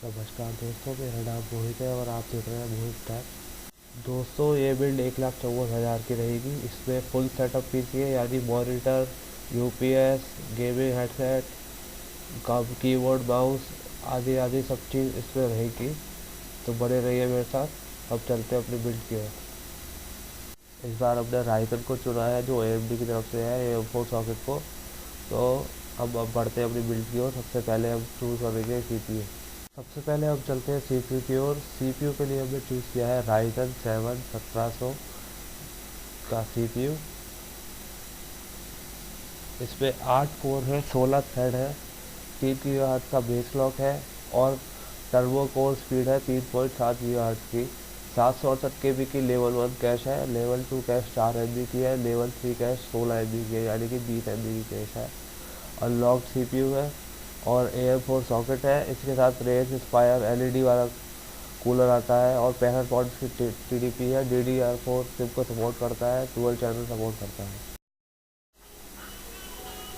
नमस्कार दोस्तों, मेरा नाम मोहित है और आप देख रहे हैं मोहित टैक। दोस्तों, ये बिल्ड 1,54,000 की रहेगी। इसमें फुल सेटअप पीसी है, यानी monitor, UPS, gaming headset, keyboard, mouse आदि आदि सब चीज़ इसमें रहेगी। तो बने रहिए मेरे साथ। अब चलते हैं अपनी बिल्ड की ओर। इस बार हमने राइजन को चुना है, जो एएमडी की तरफ से है, एम4 सॉकेट को। तो हम अब बढ़ते हैं अपनी बिल्ड की ओर। सबसे पहले हम चूज़ करेंगे सीपीयू। सबसे पहले हम चलते हैं सीपीयू की ओर। सीपीयू के लिए हमने चूज़ किया है राइजन 7 1700 का सीपीयू। इसमें 8 कोर है, 16 थ्रेड है, 3 GHz का बेस क्लॉक है और टर्बो कोर स्पीड है 3.7 GHz की। 768 KB की लेवल 1 कैश है, लेवल 2 कैश 4 MB की है, लेवल 3 कैश 16 MB की है, यानी कि 20 MB की कैश है। अनलॉक्ड सीपीयू है और AM4 सॉकेट है। इसके साथ रेस इंस्पायर एलईडी वाला कूलर आता है और 65 वॉट्स की टीडीपी है। DDR4 सिम को सपोर्ट करता है, डुअल चैनल सपोर्ट करता है।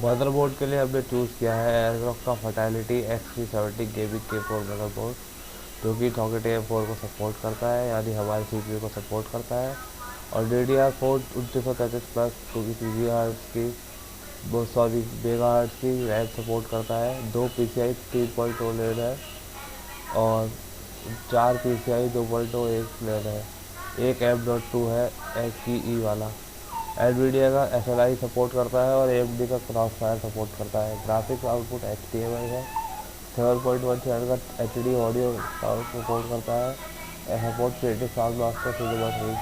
मदरबोर्ड के लिए हमने चूज़ किया है एरोक का fertility X370 gaming K4 motherboard, जो कि सॉकेट AM4 को सपोर्ट करता है, यानी हमारे सीपीयू को सपोर्ट करता है। और DDR4 2933+ 2 GHz की, बहुत सॉरी मेगाहर्ट्ज़ की रैम सपोर्ट करता है। 2 PCI 3.0 लेड है और 4 PCI 2.01 लेड है। एक M.2 है एच की ई वाला। एनवीडिया का SLI सपोर्ट करता है और AMD का क्रॉस फायर सपोर्ट करता है। ग्राफिक्स आउटपुट HDMI है। 7.1 चैनल का HD ऑडियो सपोर्ट करता है। Support creative sound master cinema 3।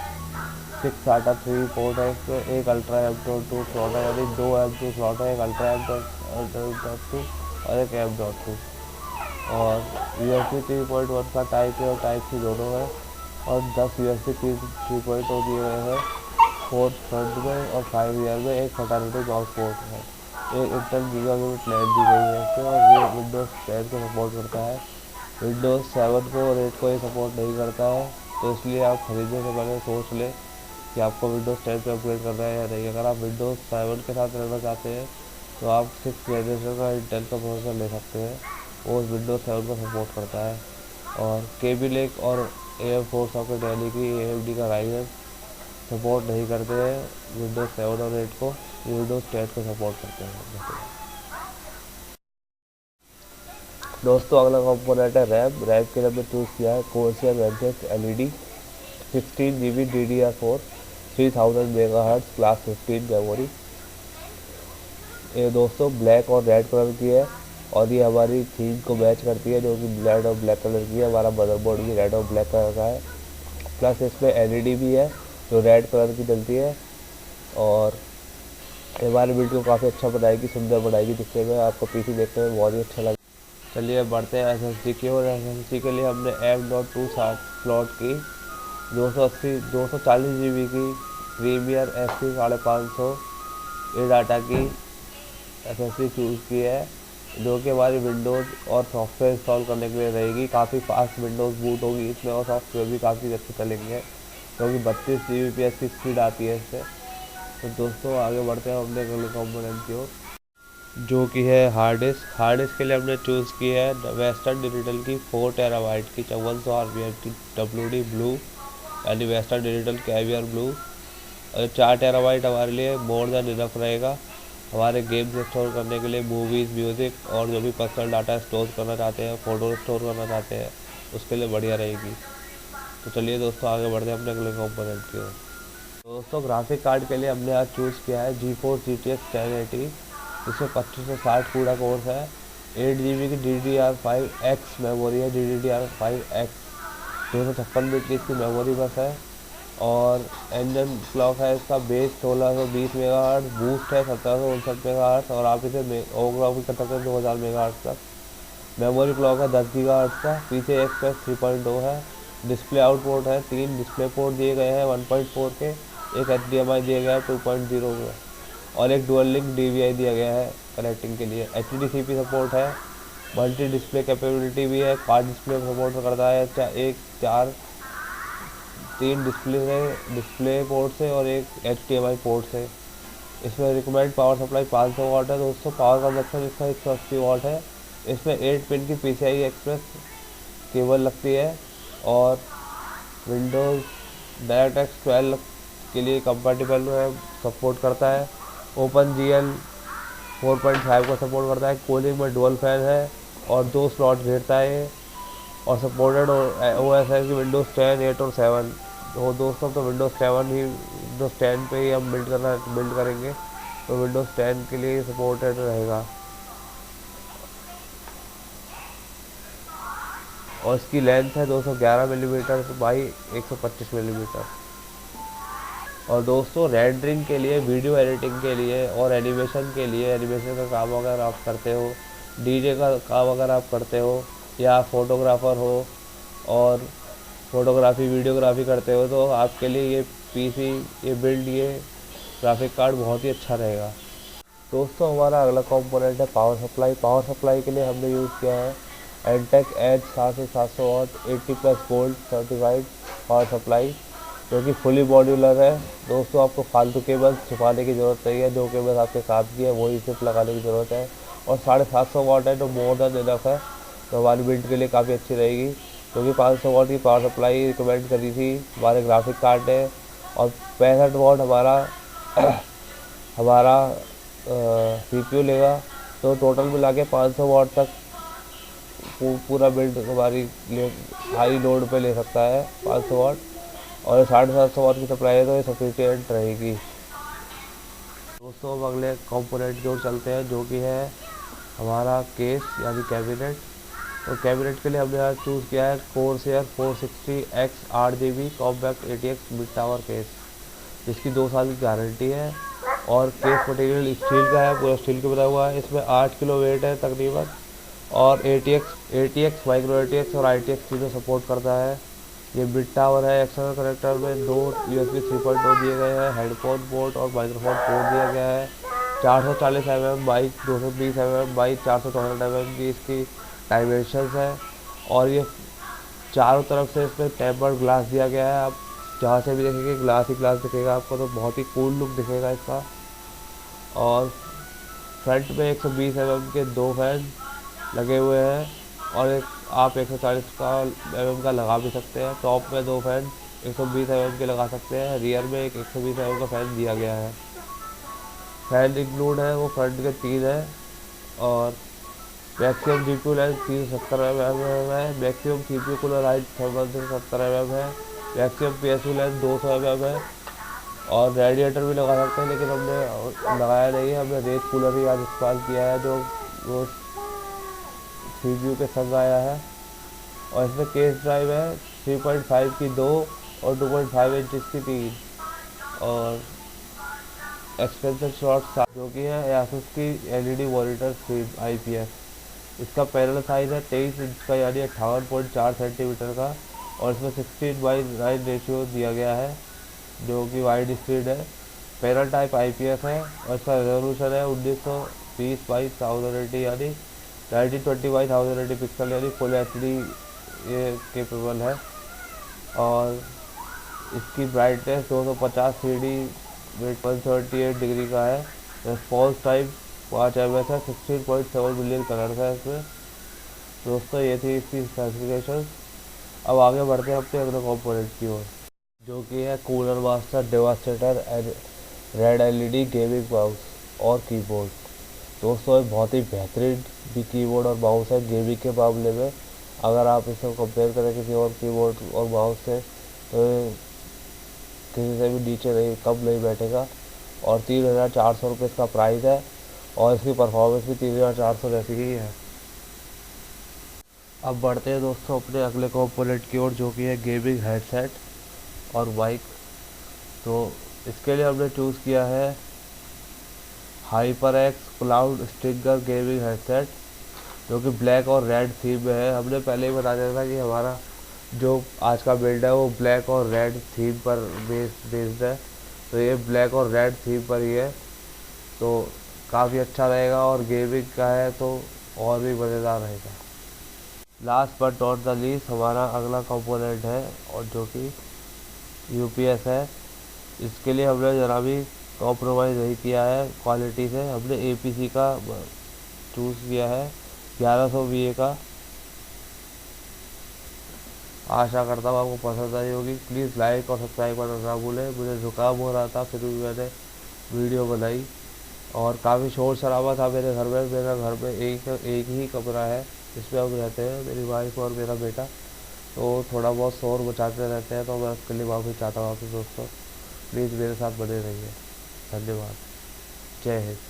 6 SATA 3 port है इसमें। एक अल्ट्रा M.2 स्लॉट है, यानी 2 M.2 स्लॉट है, एक अल्ट्रा M.2 और एक M.2। और USB 3.1 का टाइप ए और टाइप सी दोनों है और 10 USB 3.0 दिए गए हैं। 4 फ्रंट में और 5 रियर में। एक फर्टिलिटी माउस पोर्ट है। एक इंटेल गीगाबाइट लैब दी गई है इसमें और ये विंडोज़ 10 को सपोर्ट करता है। विंडोज़ 7 को और 8 को ये सपोर्ट नहीं करता है, तो इसलिए आप खरीदने से पहले सोच लें कि आपको विंडोज़ 10 पे अपग्रेड करना है या नहीं। अगर आप विंडोज़ 7 के साथ रहना चाहते हैं तो आप 6th जनरेशन का इंटेल का प्रोसेसर ले सकते हैं, वो विंडोज़ 7 को सपोर्ट करता है। और केबी लेक और AM4 सॉकेट, यानी कि AMD का राइजन सपोर्ट नहीं करते हैं विंडोज़ 7 और 8 को, विंडोज़ 10 को सपोर्ट करते हैं। दोस्तों, अगला कंपोनेंट है रैम। रैम के लिए हमने चूज़ किया है कोर्सियर Ventex LED 16 GB DDR4 3000 MHz class 15 memory. ये दोस्तों ब्लैक और रेड कलर की है और ये हमारी थीम को मैच करती है, जो कि रेड और ब्लैक कलर की है। हमारा मदरबोर्ड भी रेड और ब्लैक कलर का है। प्लस इसमें LED भी है जो रेड कलर की जलती है और हमारे बिल्ड को काफ़ी अच्छा बनाएगी, सुंदर बनाएगी दिखने में। आपको पीसी देखने में बहुत ही अच्छा लगेगा। चलिए बढ़ते हैं SSD की और SSD के लिए हमने M.2 स्लॉट की 240 GB की प्रीमियर SC 550 ए डाटा की SSD चूज़ की है, जो कि हमारी विंडोज़ और सॉफ्टवेयर इंस्टॉल करने के लिए रहेगी। काफ़ी फास्ट विंडोज़ बूट होगी इसमें और सॉफ्टवेयर भी काफ़ी अच्छे चलेंगे, क्योंकि 32 Gbps की स्पीड आती है इससे। तो दोस्तों, आगे बढ़ते हैं अपने अगले कंपोनेंट की ओर, जो कि है हार्ड डिस्क। हार्ड डिस्क के लिए हमने चूज़ की है वेस्टर्न डिजिटल की 4 TB की 5400 RPM की WD ब्लू, यानी वेस्टर्न डिजिटल कैवियर ब्लू। और 4 TB हमारे लिए मोर देन इनफ रहेगा हमारे गेम्स स्टोर करने के लिए, मूवीज़, म्यूज़िक और जो भी पर्सनल डाटा स्टोर करना चाहते हैं, फ़ोटो स्टोर करना चाहते हैं, उसके लिए बढ़िया रहेगी। तो चलिए दोस्तों, आगे बढ़ते हैं अपने अगले कंपोनेंट की ओर। दोस्तों, ग्राफिक कार्ड के लिए हमने आज चूज़ किया है GeForce GTX 1080, जिसमें 25 से 60 पूरा कोर्स है। 8 GB की DDR5X मेमोरी है, DDR5X 256 बिट की इसकी मेमोरी बस है। और इंजन क्लॉक है इसका बेस 1620 मेगाहर्ट्ज़, बूस्ट है 1759 मेगाहर्ट्ज़ और आप इसे ओवरक्लॉक भी कर सकते हैं 2000 मेगाहर्ट्ज़ तक। मेमोरी क्लॉक है 10 GHz का, पीछे एक्सप्रेस 3.0 है। डिस्प्ले आउटपुट है 3 डिस्प्ले पोर्ट दिए गए हैं 1.4 के, एक HDMI दिया गया है 2.0 में और एक डुअल लिंक DVI दिया गया है कनेक्टिंग के लिए। HDCP सपोर्ट है, मल्टी डिस्प्ले कैपेबिलिटी भी है, 5 डिस्प्ले सपोर्ट करता है, एक 3 डिस्प्ले है डिस्प्ले पोर्ट से और एक HDMI पोर्ट से। इसमें रिकमेंड पावर सप्लाई 500 वाट है दोस्तों। पावर कंजप्शन इसका 180 वाट है। इसमें 8 पिन की PCI एक्सप्रेस केबल लगती है और विंडोज़ डायरेक्ट 12 के लिए कंपैटिबल है, सपोर्ट करता है। ओपन GL 4.5 को सपोर्ट करता है। कूलिंग में डुअल फैन है और 2 स्लॉट घेरता है और सपोर्टेड OS है कि विंडोज़ 10, 8 और 7। तो दोस्तों तो विंडोज़ 10 पे ही हम बिल्ड करेंगे, तो विंडोज़ 10 के लिए सपोर्टेड रहेगा। और इसकी लेंथ है 211 मिलीमीटर बाई 125 मिलीमीटर। और दोस्तों रेंडरिंग के लिए, वीडियो एडिटिंग के लिए और एनिमेशन के लिए, एनिमेशन का काम अगर आप करते हो, DJ का काम अगर आप करते हो, या फोटोग्राफर हो और फोटोग्राफी वीडियोग्राफी करते हो, तो आपके लिए ये PC, ये ग्राफिक कार्ड बहुत ही अच्छा रहेगा। दोस्तों हमारा अगला कंपोनेंट है पावर सप्लाई। पावर सप्लाई के लिए हमने यूज़ किया है एनटेक एज 700 वाट 80+ वोल्ट सर्टिफाइड पावर सप्लाई, जो कि फुली मॉड्यूलर है। दोस्तों आपको फालतू केबल छुपाने की ज़रूरत नहीं है, जो केबल आपके काम की है वही सिर्फ लगाने की ज़रूरत है। और 750 वाट है, तो मोर देन इनफ है, तो हमारी बिल्ड के लिए काफ़ी अच्छी रहेगी। क्योंकि 500 वाट की पावर सप्लाई रिकमेंड करी थी हमारे ग्राफिक कार्ड ने, और 65 वाट हमारा CPU लेगा। तो टोटल मिला के 500 वाट तक पूरा बिल्ड हमारी हाई लोड पे ले सकता है 500 वाट। और 750 वाट की सप्लाई है, तो ये सफिशिएंट रहेगी। दोस्तों अब अगले कंपोनेंट की ओर चलते हैं, जो कि है हमारा केस यानी कैबिनेट। तो कैबिनेट के लिए हमने आज चूज़ किया है कोरसेयर 460X 8GB compact ATX mid tower case, जिसकी 2 साल की गारंटी है। और केस मटेरियल स्टील का है, पूरा स्टील का बना हुआ है। इसमें 8 किलो वेट है तकरीबन। और ATX माइक्रो ATX और ITX तीनों सपोर्ट करता है। ये मिड टावर है। एक्सटर्नल कनेक्टर में 2 USB 3.2 दिए गए हैं, हेडफोन पोर्ट और माइक्रोफोन पोर्ट दिया गया है। 440 mm by 220 mm by 464 mm की इसकी डायमेंशंस है। और ये चारों तरफ से इसमें टेम्पर्ड ग्लास दिया गया है। आप जहाँ से भी देखेंगे ग्लास ही ग्लास दिखेगा आपको, तो बहुत ही कूल लुक दिखेगा इसका। और फ्रंट में 120 mm के 2 फैन लगे हुए हैं, और एक आप 140 mm का लगा भी सकते हैं। टॉप में 2 फैन 120 mm के लगा सकते हैं। रियर में एक 120 mm का फ़ैन दिया गया है। फैन इंक्लूड है वो फ्रंट के 3 है। और मैक्सिमम GPU लेंथ 370 mm है। Maximum CPU cooler height 70 mm है। मैक्सिमम PSU लेंथ 200 mm है। और रेडिएटर भी लगा सकते हैं, लेकिन हमने लगाया नहीं है, हमने रेस कूलर ही आज इस्तेमाल किया है, जो वो CPU के संग आया है। और इसमें केस ड्राइव है 3.5 की 2 और 2.5 इंच की 3। और एक्सपेंसर शॉट जो कि है Asus की LED मॉनिटर स्क्रीन IPS। इसका पैनल साइज है 23 इंच का यानी 58.4 सेंटीमीटर का। और इसमें 16:9 रेशियो दिया गया है, जो कि वाइड स्क्रीन है। पैनल टाइप IPS है और इसका रेजोल्यूशन है 1920x1080 यानी 1920x1080 पिक्सल यानी फुल HD ये केपेबल है। और इसकी ब्राइटनेस 250 CD वेट 178 डिग्री का है। रिस्पॉन्स टाइम 5 ms है। 16.7 मिलियन कलर्स है इसमें। दोस्तों ये थी इसकी स्पेसिफिकेशन। अब आगे बढ़ते हैं अपने अगले कंपोनेंट की ओर, जो कि है cooler master devastator red LED gaming mouse और कीबोर्ड। दोस्तों ये बहुत ही बेहतरीन भी कीबोर्ड और माउस है गेमिंग के मामले में। अगर आप इसे कंपेयर करें किसी और कीबोर्ड और माउस से, तो किसी से भी नीचे नहीं, कम नहीं बैठेगा। और 3400 रुपये इसका प्राइस है। और इसकी परफॉर्मेंस भी 3400 जैसी ही है। अब बढ़ते हैं दोस्तों अपने अगले कंपोनेंट की ओर, जो कि है गेमिंग हेडसेट और माइक। तो इसके लिए हमने चूज़ किया है HyperX cloud stinger gaming headset, जो कि ब्लैक और रेड थीम में है। हमने पहले ही बता दिया था कि हमारा जो आज का बिल्ड है वो ब्लैक और रेड थीम पर बेस्ड है। तो ये ब्लैक और रेड थीम पर ही है, तो काफ़ी अच्छा रहेगा। और गेमिंग का है तो और भी मज़ेदार रहेगा। Last but not the least हमारा अगला कंपोनेंट है, और जो कि UPS है। इसके लिए हमने ज़रा भी कॉम्प्रोमाइज़ नहीं किया है क्वालिटी से। हमने APC का चूज़ किया है 1100 VA का। आशा करता हूँ आपको पसंद आई होगी। प्लीज़ लाइक और सब्सक्राइब करना ना भूलें। मुझे जुकाम हो रहा था फिर भी मैंने वीडियो बनाई, और काफ़ी शोर शराबा था मेरे घर में। मेरा घर में एक ही कमरा है जिसमें हम रहते हैं, मेरी वाइफ और मेरा बेटा। तो थोड़ा बहुत शोर मचाते रहते हैं, तो मैं उसके लिए माफ़ी चाहता हूँ आपसे दोस्तों। प्लीज़ मेरे साथ बने रहिए। धन्यवाद। जय हिंद।